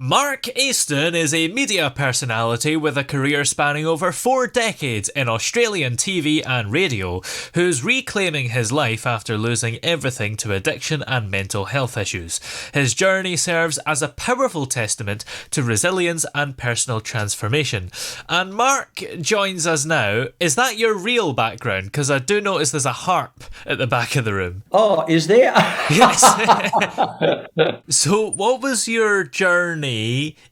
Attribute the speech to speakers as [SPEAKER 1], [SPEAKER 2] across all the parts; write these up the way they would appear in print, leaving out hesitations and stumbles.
[SPEAKER 1] Mark Aiston is a media personality with a career spanning over 4 decades in Australian TV and radio, who's reclaiming his life after losing everything to addiction and mental health issues. His journey serves as a powerful testament to resilience and personal transformation. And Mark joins us now. Is that your real background? Because I do notice there's a harp at the back of the room.
[SPEAKER 2] Oh, is there?
[SPEAKER 1] Yes. So what was your journey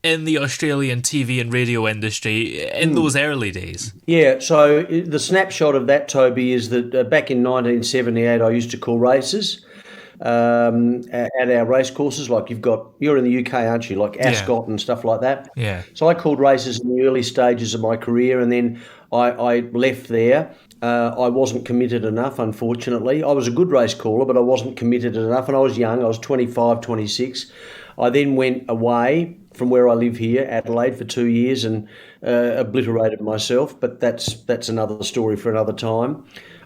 [SPEAKER 1] in the Australian TV and radio industry in those early days?
[SPEAKER 2] Yeah, so the snapshot of that, Toby, is that back in 1978 I used to call races at our race courses. Like you're in the UK, aren't you? Like Ascot and stuff like that.
[SPEAKER 1] Yeah.
[SPEAKER 2] So I called races in the early stages of my career, and then I left there. I wasn't committed enough, unfortunately. I was a good race caller, but I wasn't committed enough, and I was young. I was 25, 26. I then went away from where I live here, Adelaide, for 2 years and obliterated myself, but that's another story for another time.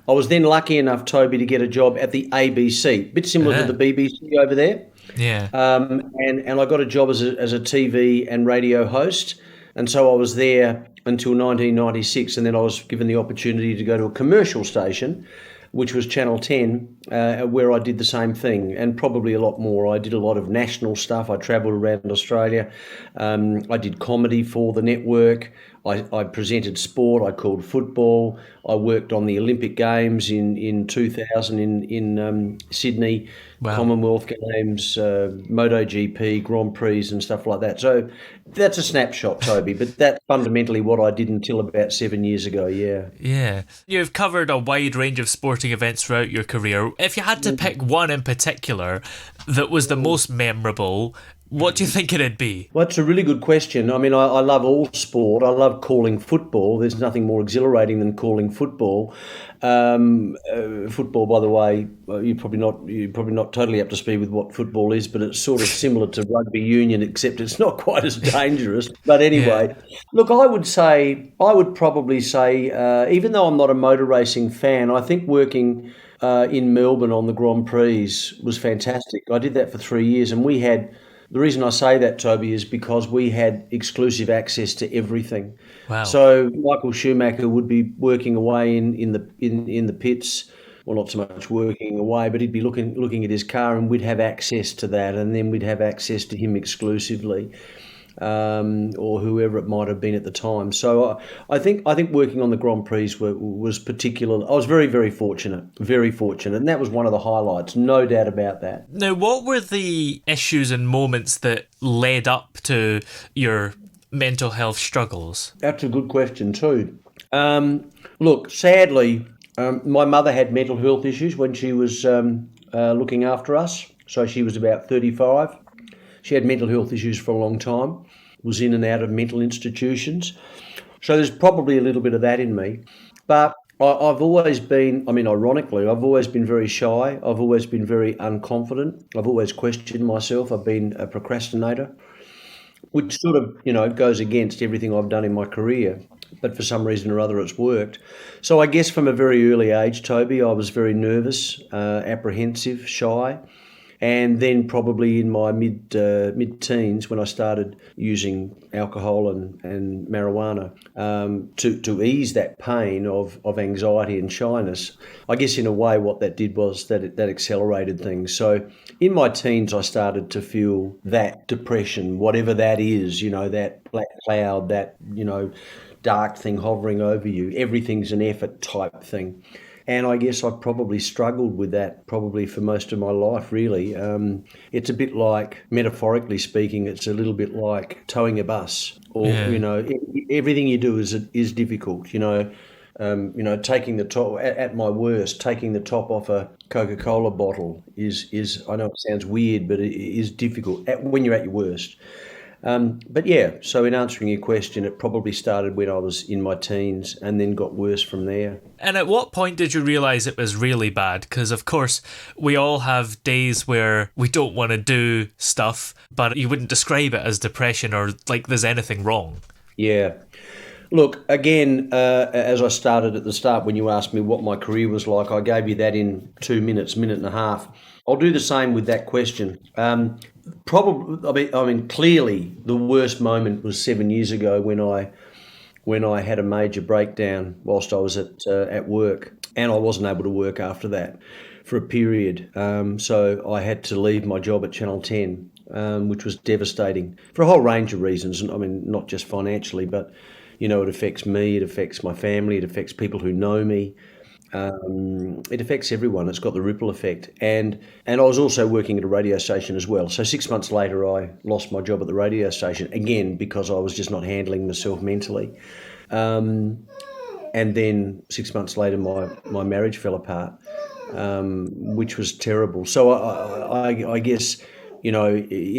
[SPEAKER 2] I was then lucky enough, Toby, to get a job at the ABC, a bit similar to the BBC over there.
[SPEAKER 1] Yeah.
[SPEAKER 2] And I got a job as a TV and radio host, and so I was there until 1996, and then I was given the opportunity to go to a commercial station, which was Channel 10, where I did the same thing and probably a lot more. I did a lot of national stuff. I travelled around Australia. I did comedy for the network. I presented sport. I called football. I worked on the Olympic Games in 2000 in Sydney,
[SPEAKER 1] Wow.
[SPEAKER 2] Commonwealth Games, MotoGP, Grand Prix and stuff like that. So that's a snapshot, Toby, but that's fundamentally what I did until about 7 years ago, yeah.
[SPEAKER 1] Yeah. You've covered a wide range of sporting events throughout your career. If you had to pick one in particular that was the most memorable, what do you think it'd be?
[SPEAKER 2] Well, that's a really good question. I mean, I love all sport. I love calling football. There's nothing more exhilarating than calling football. Football, by the way, you're probably not totally up to speed with what football is, but it's sort of similar to rugby union, except it's not quite as dangerous. But anyway, Look, I would probably say, even though I'm not a motor racing fan, I think working in Melbourne on the Grand Prix was fantastic. I did that for 3 years, and we had. The reason I say that, Toby, is because we had exclusive access to everything.
[SPEAKER 1] Wow.
[SPEAKER 2] So Michael Schumacher would be working away in the pits, well, not so much working away, but he'd be looking at his car, and we'd have access to that, and then we'd have access to him exclusively, or whoever it might have been at the time. So I think working on the Grand Prix was particular. I was very, very fortunate, and that was one of the highlights, no doubt about that.
[SPEAKER 1] Now, what were the issues and moments that led up to your mental health struggles?
[SPEAKER 2] That's a good question too. Look, sadly, my mother had mental health issues when she was looking after us. So she was about 35. She had mental health issues for a long time, was in and out of mental institutions. So there's probably a little bit of that in me. But I've always been, ironically, I've always been very shy. I've always been very unconfident. I've always questioned myself. I've been a procrastinator, which sort of, goes against everything I've done in my career. But for some reason or other, it's worked. So I guess from a very early age, Toby, I was very nervous, apprehensive, shy. And then probably in my mid-teens, when I started using alcohol and marijuana to ease that pain of anxiety and shyness, I guess in a way what that did was that accelerated things. So in my teens, I started to feel that depression, whatever that is, that black cloud, that, dark thing hovering over you, everything's an effort type thing. And I guess I've probably struggled with that probably for most of my life, really. It's a bit like, metaphorically speaking, it's a little bit like towing a bus, or everything you do is difficult. Taking the top at my worst, taking the top off a Coca-Cola bottle is I know it sounds weird, but it is difficult when you're at your worst. But yeah, so in answering your question, it probably started when I was in my teens and then got worse from there.
[SPEAKER 1] And at what point did you realise it was really bad? Because, of course, we all have days where we don't want to do stuff, but you wouldn't describe it as depression or like there's anything wrong.
[SPEAKER 2] Yeah. Look, again, as I started at the start when you asked me what my career was like, I gave you that in 2 minutes, minute and a half. I'll do the same with that question. Probably, clearly the worst moment was 7 years ago when I had a major breakdown whilst I was at work, and I wasn't able to work after that for a period. So I had to leave my job at Channel 10, which was devastating for a whole range of reasons. And I mean, not just financially, but it affects me, it affects my family, it affects people who know me. It affects everyone. It's got the ripple effect. And I was also working at a radio station as well. So 6 months later, I lost my job at the radio station, again, because I was just not handling myself mentally. And then 6 months later, my marriage fell apart, which was terrible. So I guess, in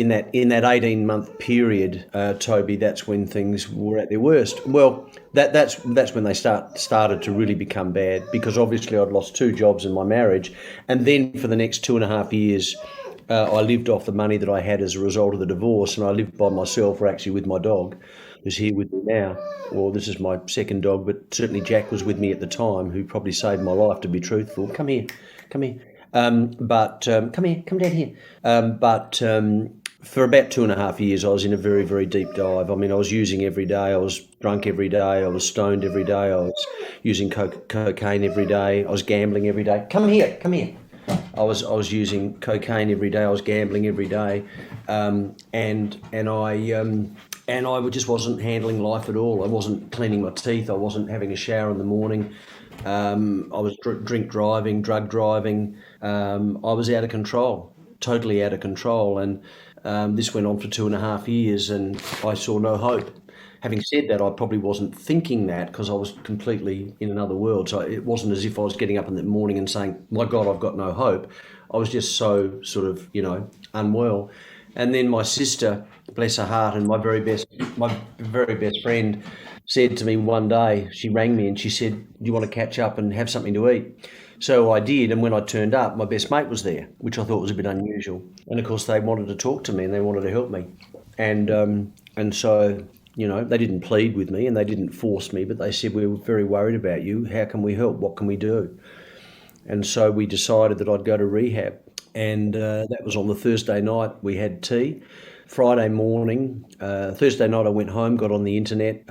[SPEAKER 2] that 18-month period, Toby, that's when things were at their worst. Well, that's when they started to really become bad, because obviously I'd lost 2 jobs in my marriage, and then for the next 2.5 years, I lived off the money that I had as a result of the divorce, and I lived by myself, or actually with my dog, who's here with me now. Well, this is my second dog, but certainly Jack was with me at the time, who probably saved my life, to be truthful. Come here. Come here. Come down here. For about 2.5 years, I was in a very, very deep dive. I mean, I was using every day. I was drunk every day. I was stoned every day. I was using cocaine every day. I was gambling every day. Come here. I was using cocaine every day. I was gambling every day, and I just wasn't handling life at all. I wasn't cleaning my teeth. I wasn't having a shower in the morning. I was drug driving. I was out of control, totally out of control. And this went on for 2.5 years, and I saw no hope. Having said that, I probably wasn't thinking that, because I was completely in another world. So it wasn't as if I was getting up in the morning and saying, my God, I've got no hope. I was just so sort of, unwell. And then my sister, bless her heart, and my very best friend, said to me one day, she rang me and she said, do you want to catch up and have something to eat? So I did, and when I turned up, my best mate was there, which I thought was a bit unusual. And of course, they wanted to talk to me and they wanted to help me. And so, they didn't plead with me and they didn't force me, but they said, we were very worried about you. How can we help? What can we do? And so we decided that I'd go to rehab. And that was on the Thursday night. We had tea. Friday morning, Thursday night, I went home, got on the internet,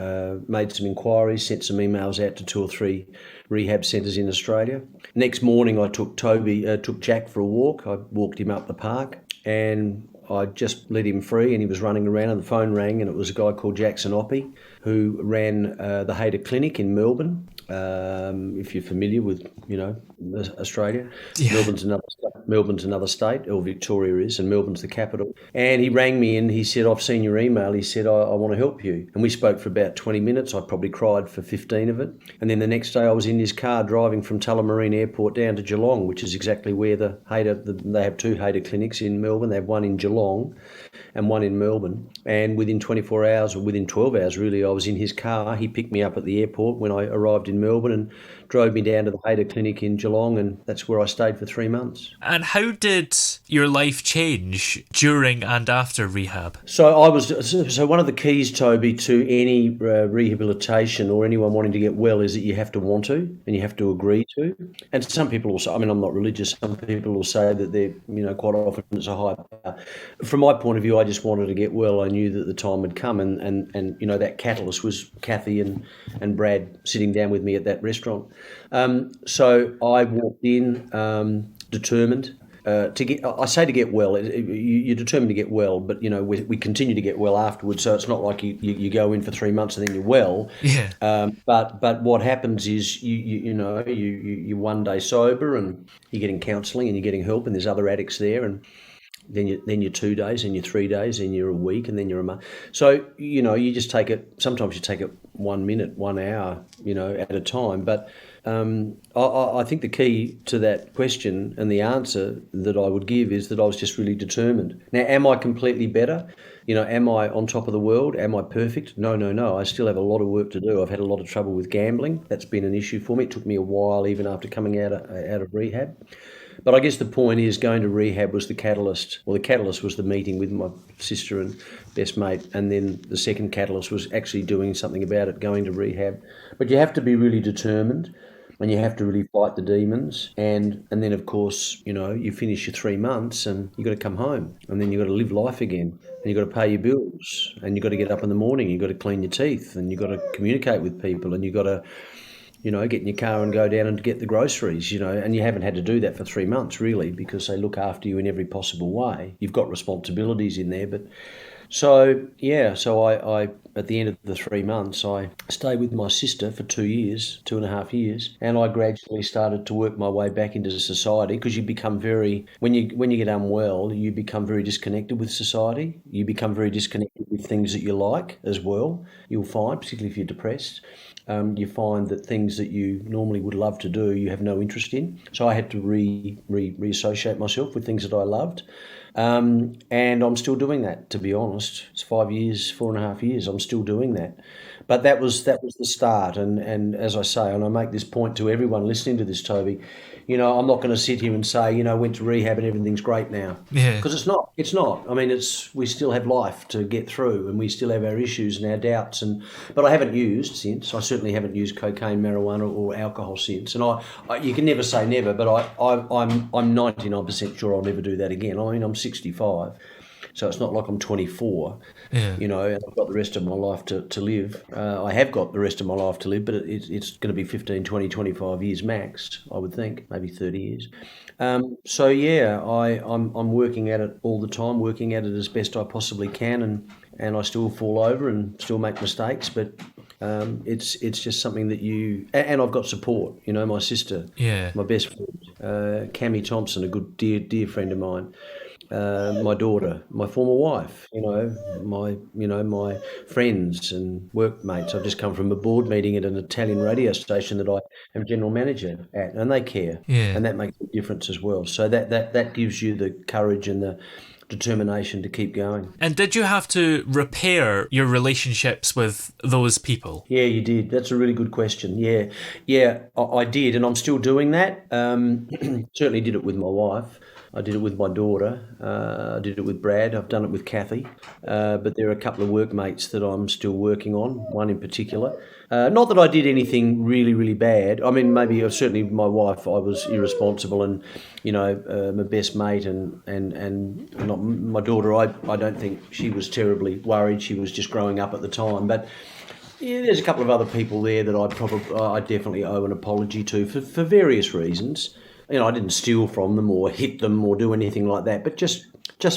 [SPEAKER 2] made some inquiries, sent some emails out to 2 or 3 rehab centres in Australia. Next morning, I took Jack for a walk. I walked him up the park, and I just let him free, and he was running around, and the phone rang, and it was a guy called Jackson Oppie, who ran the Hader Clinic in Melbourne. If you're familiar with, Australia, yeah. Melbourne's another state, or Victoria is, and Melbourne's the capital. And he rang me and he said, I've seen your email. He said, I want to help you. And we spoke for about 20 minutes. I probably cried for 15 of it. And then the next day I was in his car driving from Tullamarine Airport down to Geelong, which is exactly where they have 2 Hader clinics in Melbourne. They have one in Geelong and one in Melbourne. And within 24 hours, or within 12 hours really, I was in his car. He picked me up at the airport when I arrived in Melbourne and drove me down to the Hader Clinic in Geelong, and that's where I stayed for 3 months.
[SPEAKER 1] And how did your life change during and after rehab?
[SPEAKER 2] So one of the keys, Toby, to any rehabilitation or anyone wanting to get well is that you have to want to and you have to agree to. And some people also, I'm not religious, some people will say that they're, quite often it's a high power. From my point of view, I just wanted to get well. I knew that the time would come, and that catalyst was Kathy and Brad sitting down with me at that restaurant. So I walked in determined to get well. You're determined to get well, but we continue to get well afterwards. So it's not like you go in for 3 months and then you're well.
[SPEAKER 1] Yeah.
[SPEAKER 2] But what happens is you're one day sober and you're getting counselling and you're getting help, and there's other addicts there, and then you're 2 days, and you're 3 days, and you're a week, and then you're a month. So you just take it. Sometimes you take it 1 minute, 1 hour, at a time. But I think the key to that question and the answer that I would give is that I was just really determined. Now, am I completely better? Am I on top of the world? Am I perfect? No. I still have a lot of work to do. I've had a lot of trouble with gambling. That's been an issue for me. It took me a while, even after coming out of rehab. But I guess the point is, going to rehab was the catalyst. Well, the catalyst was the meeting with my sister and best mate, and then the second catalyst was actually doing something about it, going to rehab. But you have to be really determined. and you have to really fight the demons. And then, of course, you finish your 3 months and you got to come home, and then you got to live life again. And you got to pay your bills, and you got to get up in the morning. You got to clean your teeth, and you got to communicate with people, and you got to get in your car and go down and get the groceries, and you haven't had to do that for 3 months, really, because they look after you in every possible way. You've got responsibilities in there, but so I at the end of the 3 months, I stayed with my sister for 2 years, 2.5 years, and I gradually started to work my way back into society, because you become when you get unwell, you become very disconnected with society. You become very disconnected with things that you like as well. You'll find, particularly if you're depressed. You find that things that you normally would love to do, you have no interest in. So I had to reassociate myself with things that I loved. And I'm still doing that, to be honest. It's 5 years, 4.5 years, I'm still doing that. But that was the start. And as I say, and I make this point to everyone listening to this, Toby, I'm not going to sit here and say, I went to rehab and everything's great now.
[SPEAKER 1] Yeah.
[SPEAKER 2] Because it's not. It's not. I mean, we still have life to get through, and we still have our issues and our doubts. But I haven't used since. I certainly haven't used cocaine, marijuana, or alcohol since. And you can never say never, but I'm 99% sure I'll never do that again. I mean, I'm 65. So it's not like I'm 24, and I've got the rest of my life to live. I have got the rest of my life to live, but it's going to be 15, 20, 25 years max, I would think, maybe 30 years. I'm working at it all the time, working at it as best I possibly can, and I still fall over and still make mistakes, but it's just something that and I've got support, my sister, my best friend, Cammy Thompson, a good dear friend of mine. My daughter, my former wife, my friends and workmates. I've just come from a board meeting at an Italian radio station that I am general manager at, and they care, and that makes a difference as well. So that gives you the courage and the determination to keep going.
[SPEAKER 1] And did you have to repair your relationships with those people?
[SPEAKER 2] Yeah, you did. That's a really good question. Yeah, I did, and I'm still doing that. Certainly did it with my wife. I did it with my daughter. I did it with Brad. I've done it with Kathy. But there are a couple of workmates that I'm still working on, one in particular. Not that I did anything really, really bad. I mean, maybe certainly my wife, I was irresponsible, and, my best mate and not my daughter, I don't think she was terribly worried. She was just growing up at the time. But yeah, there's a couple of other people there that I definitely owe an apology to for various reasons. I didn't steal from them or hit them or do anything like that, but just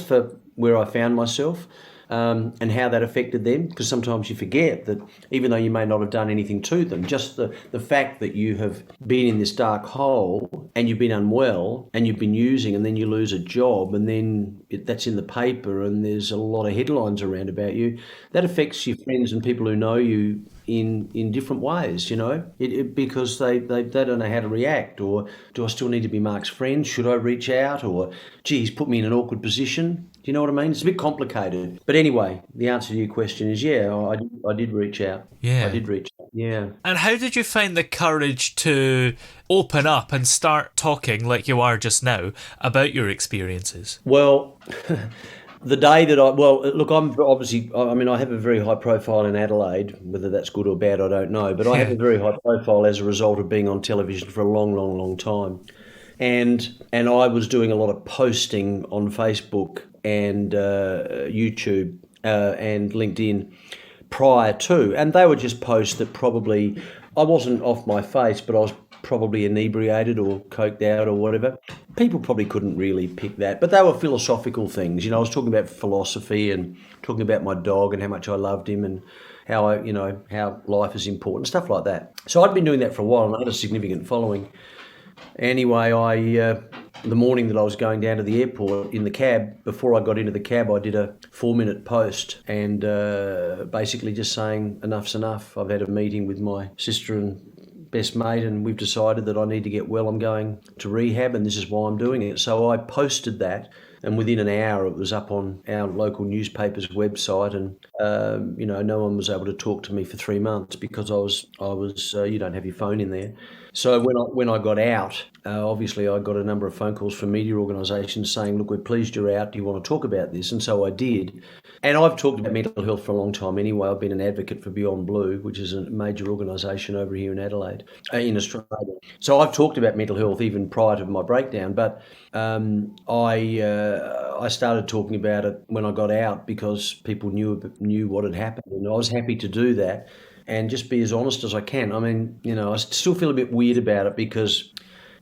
[SPEAKER 2] for where I found myself, and how that affected them. Because sometimes you forget that even though you may not have done anything to them, just the fact that you have been in this dark hole and you've been unwell and you've been using, and then you lose a job, and then that's in the paper and there's a lot of headlines around about you, that affects your friends and people who know you in different ways, because they don't know how to react. Or do I still need to be Mark's friend? Should I reach out? Or, gee, he's put me in an awkward position. Do you know what I mean? It's a bit complicated. But anyway, the answer to your question is, I did reach out.
[SPEAKER 1] Yeah.
[SPEAKER 2] I did reach out, yeah.
[SPEAKER 1] And how did you find the courage to open up and start talking like you are just now about your experiences?
[SPEAKER 2] Well, the day that I'm obviously, I have a very high profile in Adelaide. Whether that's good or bad, I don't know. But I have a very high profile as a result of being on television for a long, long, long time. And I was doing a lot of posting on Facebook and YouTube and LinkedIn prior to. And they were just posts that probably, I wasn't off my face, but I was probably inebriated or coked out or whatever. People probably couldn't really pick that, but they were philosophical things. I was talking about philosophy and talking about my dog and how much I loved him and how how life is important, stuff like that. So I'd been doing that for a while, and I had a significant following. Anyway, the morning that I was going down to the airport in the cab, before I got into the cab, I did a 4-minute post and basically just saying enough's enough. I've had a meeting with my sister and best mate, and we've decided that I need to get well. I'm going to rehab, and this is why I'm doing it. So I posted that And within an hour, it was up on our local newspaper's website, and no one was able to talk to me for 3 months because I was you don't have your phone in there. So when I got out, obviously I got a number of phone calls from media organisations saying, look, we're pleased you're out. Do you want to talk about this? And so I did. And I've talked about mental health for a long time anyway. I've been an advocate for Beyond Blue, which is a major organisation over here in Adelaide, in Australia. So I've talked about mental health even prior to my breakdown, but I started talking about it when I got out because people knew what had happened, and I was happy to do that and just be as honest as I can. I mean, I still feel a bit weird about it because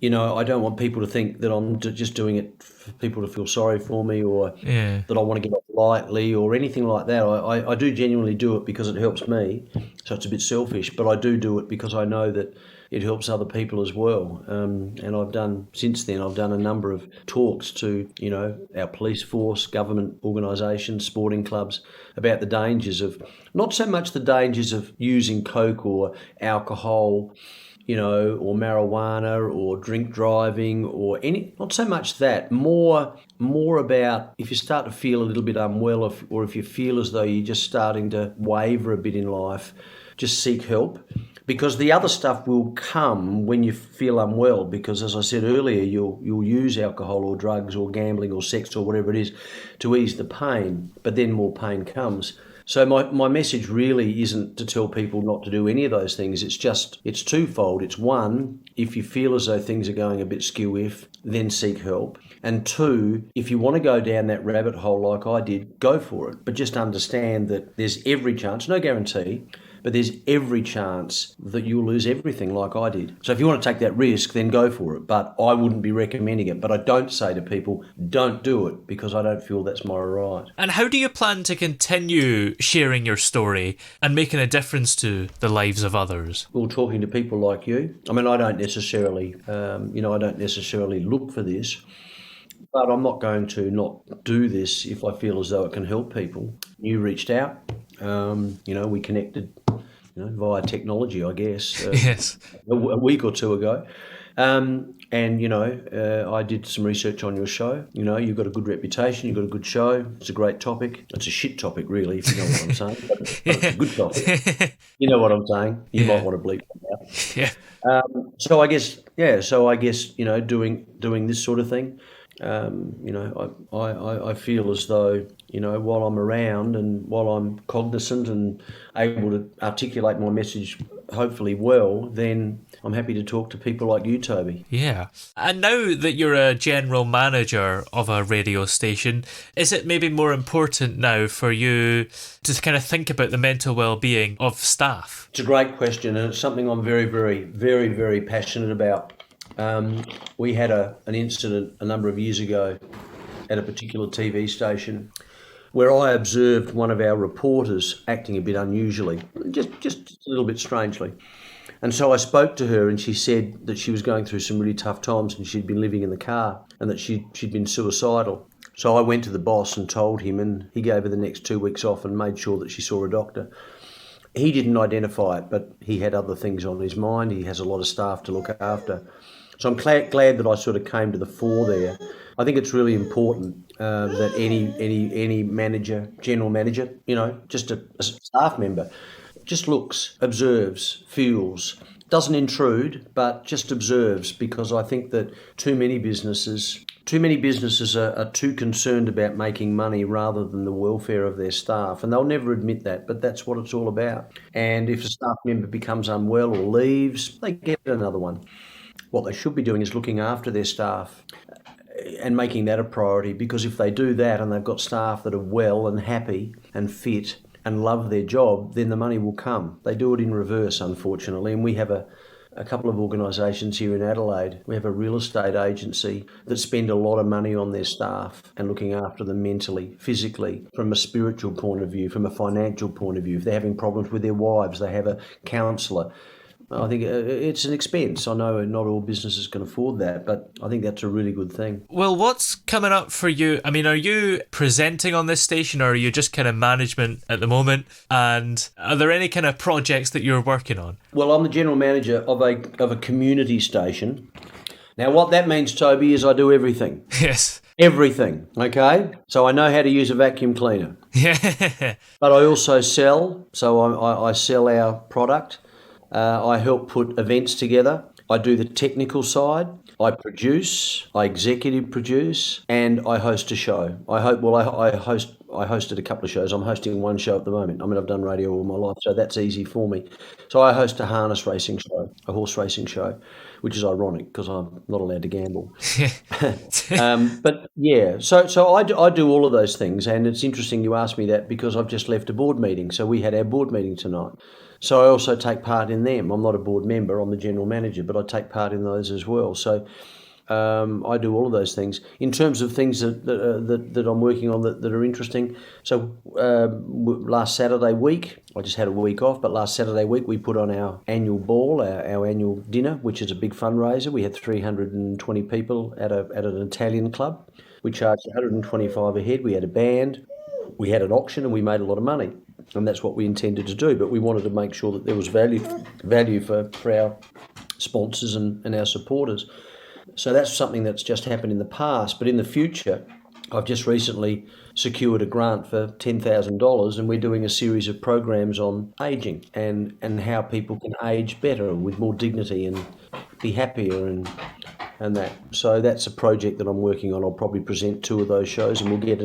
[SPEAKER 2] I don't want people to think that I'm just doing it for people to feel sorry for me, or that I want to get off lightly or anything like that. I do genuinely do it because it helps me, so it's a bit selfish, but I do it because I know that it helps other people as well. And I've done a number of talks to, our police force, government organisations, sporting clubs, about the dangers of, not so much the dangers of using coke or alcohol, or marijuana or drink driving or not so much that, more about if you start to feel a little bit unwell, or if you feel as though you're just starting to waver a bit in life, just seek help. Because the other stuff will come when you feel unwell, because as I said earlier, you'll use alcohol or drugs or gambling or sex or whatever it is to ease the pain, but then more pain comes. So my message really isn't to tell people not to do any of those things. It's twofold. It's one, if you feel as though things are going a bit skew-if, then seek help. And two, if you want to go down that rabbit hole like I did, go for it. But just understand that there's every chance, no guarantee, but there's every chance that you'll lose everything like I did. So if you want to take that risk, then go for it. But I wouldn't be recommending it. But I don't say to people, don't do it, because I don't feel that's my right.
[SPEAKER 1] And how do you plan to continue sharing your story and making a difference to the lives of others?
[SPEAKER 2] Well, talking to people like you. I mean, I don't necessarily look for this, but I'm not going to not do this if I feel as though it can help people. You reached out. We connected, via technology, I guess.
[SPEAKER 1] Yes.
[SPEAKER 2] A week or two ago. I did some research on your show. You've got a good reputation, you've got a good show. It's a great topic. It's a shit topic, really, if you know what I'm saying. But it's a good topic. You know what I'm saying. You might want to bleep that out.
[SPEAKER 1] Yeah.
[SPEAKER 2] So I guess, doing this sort of thing, I feel as though, while I'm around and while I'm cognizant and able to articulate my message hopefully well, then I'm happy to talk to people like you, Toby.
[SPEAKER 1] Yeah. And now that you're a general manager of a radio station, is it maybe more important now for you to kind of think about the mental well-being of staff?
[SPEAKER 2] It's a great question, and it's something I'm very, very, very, very passionate about. We had an incident a number of years ago at a particular TV station where I observed one of our reporters acting a bit unusually, just a little bit strangely. And so I spoke to her, and she said that she was going through some really tough times and she'd been living in the car and that she'd been suicidal. So I went to the boss and told him, and he gave her the next 2 weeks off and made sure that she saw a doctor. He didn't identify it, but he had other things on his mind. He has a lot of staff to look after. So I'm glad that I sort of came to the fore there. I think it's really important that any manager, general manager, just a staff member, just looks, observes, feels, doesn't intrude, but just observes, because I think that too many businesses are too concerned about making money rather than the welfare of their staff, and they'll never admit that, but that's what it's all about. And if a staff member becomes unwell or leaves, they get another one. What they should be doing is looking after their staff and making that a priority, because if they do that and they've got staff that are well and happy and fit and love their job, then the money will come. They do it in reverse, unfortunately, and we have a couple of organisations here in Adelaide. We have a real estate agency that spend a lot of money on their staff and looking after them mentally, physically, from a spiritual point of view, from a financial point of view. If they're having problems with their wives, they have a counsellor. I think it's an expense. I know not all businesses can afford that, but I think that's a really good thing.
[SPEAKER 1] Well, what's coming up for you? I mean, are you presenting on this station, or are you just kind of management at the moment? And are there any kind of projects that you're working on?
[SPEAKER 2] Well, I'm the general manager of a community station. Now, what that means, Toby, is I do everything.
[SPEAKER 1] Yes.
[SPEAKER 2] Everything, okay? So I know how to use a vacuum cleaner.
[SPEAKER 1] Yeah.
[SPEAKER 2] But I also sell, so I sell our product. I help put events together. I do the technical side. I produce, I executive produce, and I host a show. I hosted a couple of shows. I'm hosting one show at the moment. I mean, I've done radio all my life, so that's easy for me. So I host a harness racing show, a horse racing show, which is ironic because I'm not allowed to gamble. But yeah, so I do all of those things, and it's interesting you asked me that because I've just left a board meeting. So we had our board meeting tonight. So I also take part in them. I'm not a board member, I'm the general manager, but I take part in those as well. So I do all of those things. In terms of things that I'm working on that are interesting, so last Saturday week, I just had a week off, but last Saturday week we put on our annual ball, our annual dinner, which is a big fundraiser. We had 320 people at an Italian club. We charged 125 a head. We had a band, we had an auction, and we made a lot of money. And that's what we intended to do, but we wanted to make sure that there was value for our sponsors and our supporters. So that's something that's just happened in the past, but in the future, I've just recently secured a grant for $10,000, and we're doing a series of programs on ageing and how people can age better with more dignity and be happier and that. So that's a project that I'm working on. I'll probably present 2 of those shows, and we'll get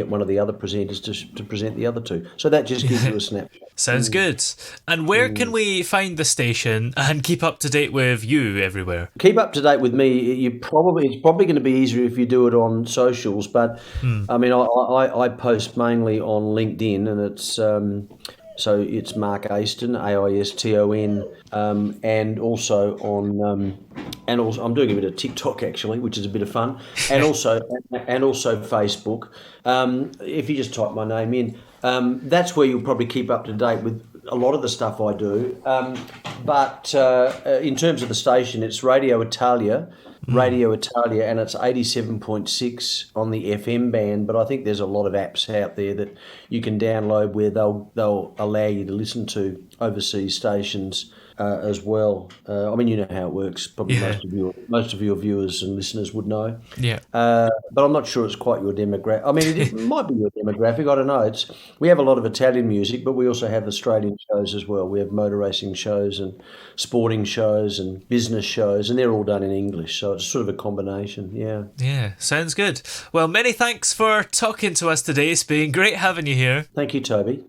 [SPEAKER 2] one of the other presenters to present the other 2. So that just gives you a snapshot.
[SPEAKER 1] Sounds good. And where can we find the station and keep up to date with you everywhere?
[SPEAKER 2] Keep up to date with me. It's probably going to be easier if you do it on socials, but I mean, I post mainly on LinkedIn, and it's so it's Mark Aiston, Aiston, and also on I'm doing a bit of TikTok actually, which is a bit of fun, and also Facebook. If you just type my name in, that's where you'll probably keep up to date with a lot of the stuff I do. But in terms of the station, it's Radio Italia, and it's 87.6 on the FM band. But I think there's a lot of apps out there that you can download where they'll allow you to listen to overseas stations as well. I mean, you know how it works. Probably most of your viewers and listeners would know.
[SPEAKER 1] Yeah.
[SPEAKER 2] But I'm not sure it's quite your demographic. I mean, it might be your demographic. I don't know. We have a lot of Italian music, but we also have Australian shows as well. We have motor racing shows and sporting shows and business shows, and they're all done in English. So it's sort of a combination. Yeah.
[SPEAKER 1] Yeah, sounds good. Well, many thanks for talking to us today. It's been great having you here.
[SPEAKER 2] Thank you, Toby.